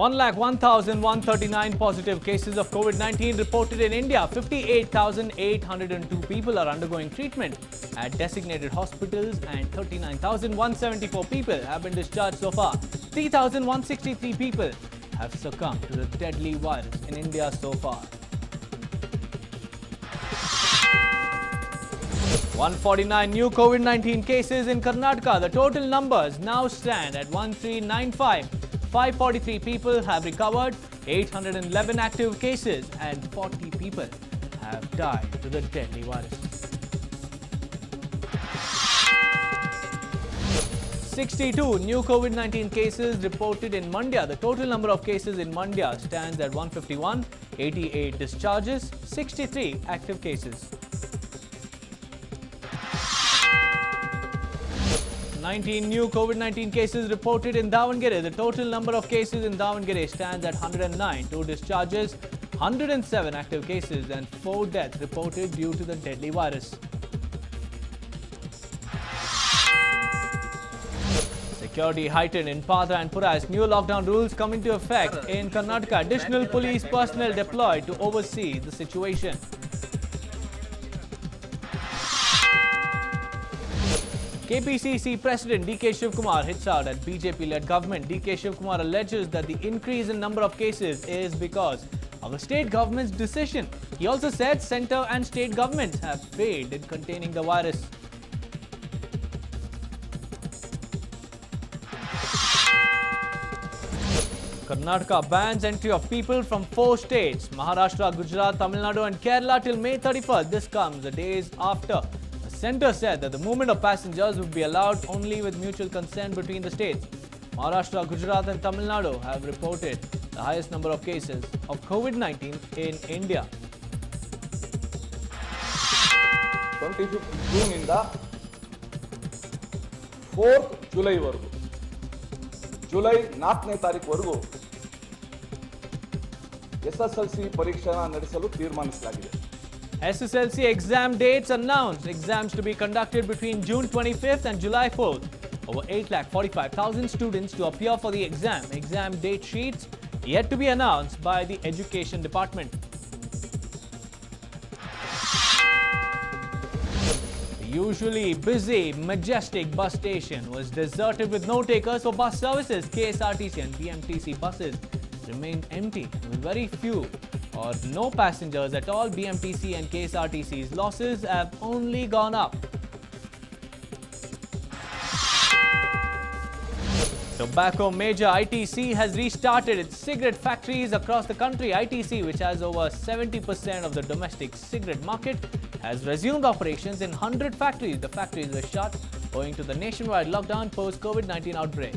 1,01,139 positive cases of COVID-19 reported in India. 58,802 people are undergoing treatment at designated hospitals and 39,174 people have been discharged so far. 3,163 people have succumbed to the deadly virus in India so far. 149 new COVID-19 cases in Karnataka. The total numbers now stand at 1395. 543 people have recovered, 811 active cases and 40 people have died to the deadly virus. 62 new COVID-19 cases reported in Mandya. The total number of cases in Mandya stands at 151, 88 discharges, 63 active cases. 19 new COVID-19 cases reported in Davangere. The total number of cases in Davangere stands at 109, 2 discharges, 107 active cases and 4 deaths reported due to the deadly virus. Security heightened in Padra and Pura as new lockdown rules come into effect in Karnataka. Additional police personnel deployed to oversee the situation. KPCC President D.K. Shivkumar hits out at BJP-led government. D.K. Shivkumar alleges that the increase in number of cases is because of the state government's decision. He also said centre and state governments have failed in containing the virus. Karnataka bans entry of people from 4 states, Maharashtra, Gujarat, Tamil Nadu and Kerala till May 31st. This comes the days after the centre said that the movement of passengers would be allowed only with mutual consent between the states. Maharashtra, Gujarat and Tamil Nadu have reported the highest number of cases of COVID-19 in India. 25th June in the 4th July ವರೆಗೂ July 4ನೇ ತಾರೀಕುವರೆಗೂ SSLC ಪರೀಕ್ಷೆನ ನಡೆಸಲು ತೀರ್ಮಾನಿಸಲಾಗಿದೆ. SSLC exam dates announced. Exams to be conducted between June 25th and July 4th. Over 8,45,000 students to appear for the exam. Exam date sheets yet to be announced by the Education Department. The usually busy Majestic bus station was deserted with no takers for bus services. KSRTC and BMTC buses remained empty with very few or no passengers at all. BMTC and KSRTC's losses have only gone up. Tobacco major ITC has restarted its cigarette factories across the country. ITC, which has over 70% of the domestic cigarette market, has resumed operations in 100 factories. The factories were shut owing to the nationwide lockdown post-COVID-19 outbreak.